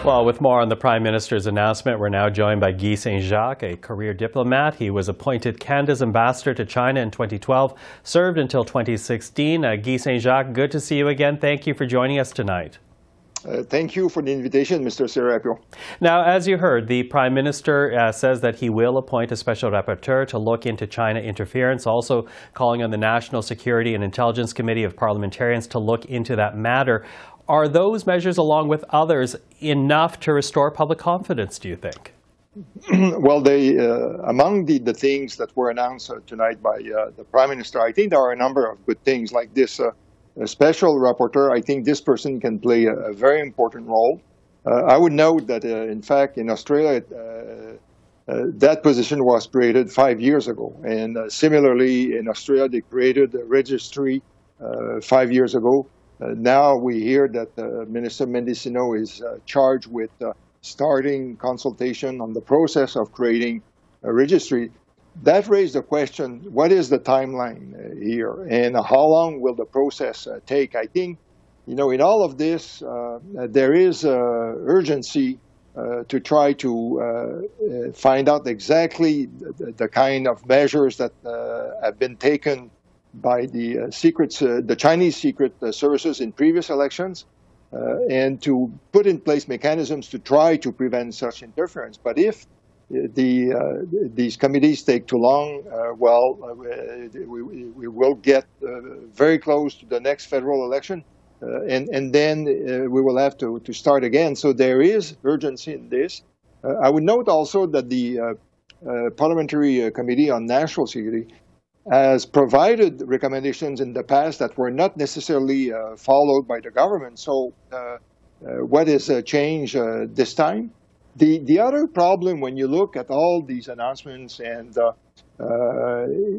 Well, with more on the Prime Minister's announcement, we're now joined by Guy Saint-Jacques, a career diplomat. He was appointed Canada's ambassador to China in 2012, served until 2016. Guy Saint-Jacques, good to see you again. Thank you for joining us tonight. Thank you for the invitation, Mr. Serapio. Now, as you heard, the Prime Minister says that he will appoint a special rapporteur to look into China interference, also calling on the National Security and Intelligence Committee of Parliamentarians to look into that matter. Are those measures, along with others, enough to restore public confidence, do you think? Well, among the things that were announced tonight by the Prime Minister, I think there are a number of good things like this. A special rapporteur, I think this person can play a very important role. I would note that, in fact, in Australia, that position was created 5 years ago. And similarly, in Australia, they created a registry 5 years ago. Now we hear that Minister Mendicino is charged with starting consultation on the process of creating a registry. That raised the question, what is the timeline here and how long will the process take? I think, in all of this, there is urgency to try to find out exactly the kind of measures that have been taken by the Chinese secret services in previous elections, and to put in place mechanisms to try to prevent such interference. But if these committees take too long, we will get very close to the next federal election, and then we will have to start again. So there is urgency in this. I would note also that the Parliamentary Committee on National Security has provided recommendations in the past that were not necessarily followed by the government. So what is changed this time? The other problem when you look at all these announcements, and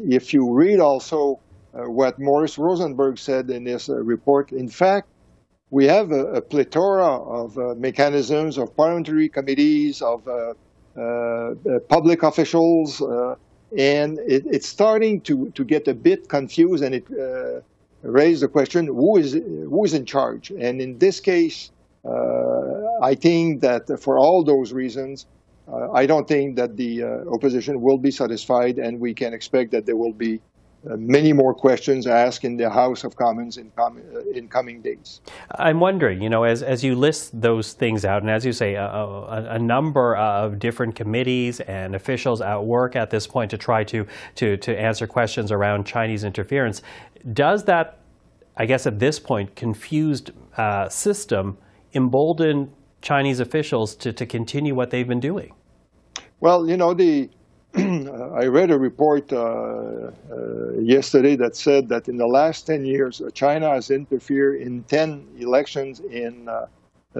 if you read also what Maurice Rosenberg said in his report, in fact, we have a plethora of mechanisms, of parliamentary committees, of public officials, and it's starting to get a bit confused, and it raised the question, who is in charge? And in this case, I think that for all those reasons, I don't think that the opposition will be satisfied, and we can expect that there will be many more questions asked in the House of Commons in coming days. I'm wondering, as you list those things out, and as you say, a number of different committees and officials at work at this point to try to answer questions around Chinese interference, does that, I guess at this point, confused system embolden Chinese officials to continue what they've been doing? Well, I read a report yesterday that said that in the last 10 years, China has interfered in 10 elections in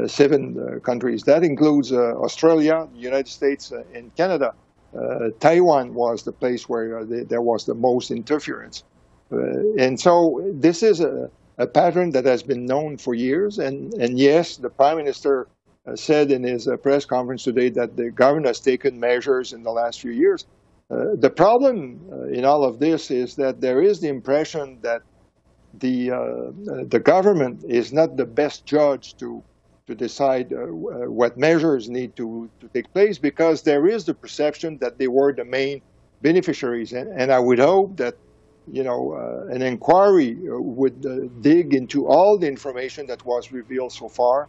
7 countries. That includes Australia, the United States, and Canada. Taiwan was the place where there was the most interference. And so this is a pattern that has been known for years. And yes, the Prime Minister said in his press conference today that the government has taken measures in the last few years. The problem in all of this is that there is the impression that the government is not the best judge to decide what measures need to take place, because there is the perception that they were the main beneficiaries. And I would hope that an inquiry would dig into all the information that was revealed so far,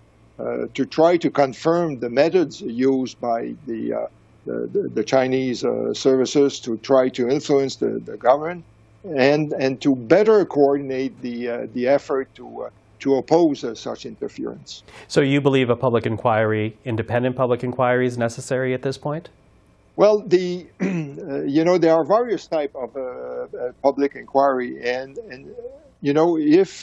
to try to confirm the methods used by the Chinese services to try to influence the government, and to better coordinate the effort to oppose such interference. So you believe a public inquiry, independent public inquiry, is necessary at this point? Well, there are various types of public inquiry, and if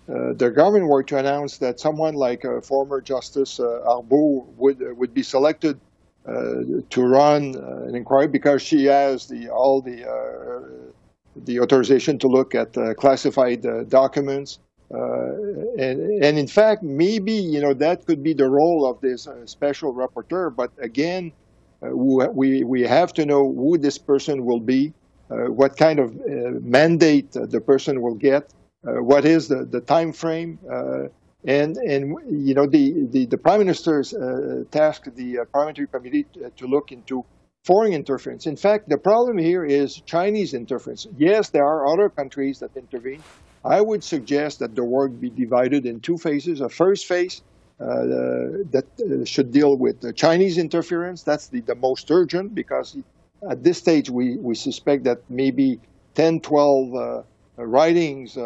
the government were to announce that someone like former Justice Arbeau would be selected to run an inquiry because she has all the authorization to look at classified documents, and in fact, maybe that could be the role of this special rapporteur. But again, we have to know who this person will be, what kind of mandate the person will get. What is the time frame? And you know, the Prime Minister's tasked the parliamentary committee to look into foreign interference. In fact, the problem here is Chinese interference. Yes, there are other countries that intervene. I would suggest that the work be divided in two phases. A first phase that should deal with the Chinese interference. That's the most urgent, because at this stage we suspect that maybe 10, 12 ridings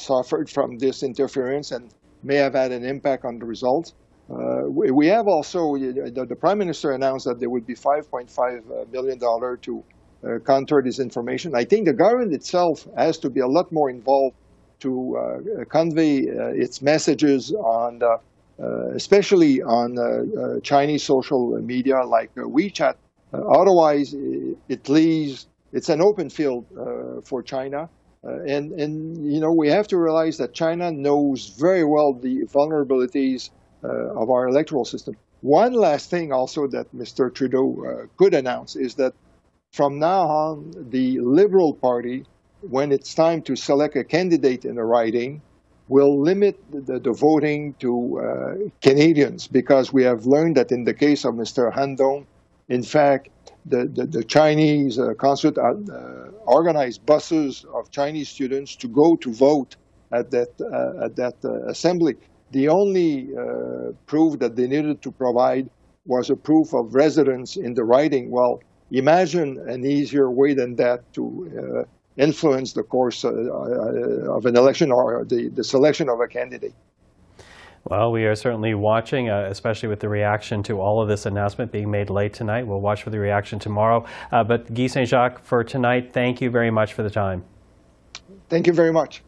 suffered from this interference and may have had an impact on the results. We have also, the Prime Minister announced that there would be $5.5 million to counter disinformation. I think the government itself has to be a lot more involved to convey its messages on, especially on Chinese social media like WeChat. Otherwise, it's an open field for China. And you know, we have to realize that China knows very well the vulnerabilities of our electoral system. One last thing also that Mr. Trudeau could announce is that from now on, the Liberal Party, when it's time to select a candidate in a riding, will limit the voting to Canadians, because we have learned that in the case of Mr. Han-Dong, in fact, the Chinese consulate organized buses of Chinese students to go to vote at that assembly. The only proof that they needed to provide was a proof of residence in the riding. Well, imagine an easier way than that to influence the course of an election or the selection of a candidate. Well, we are certainly watching, especially with the reaction to all of this announcement being made late tonight. We'll watch for the reaction tomorrow. But Guy Saint-Jacques, for tonight, thank you very much for the time. Thank you very much.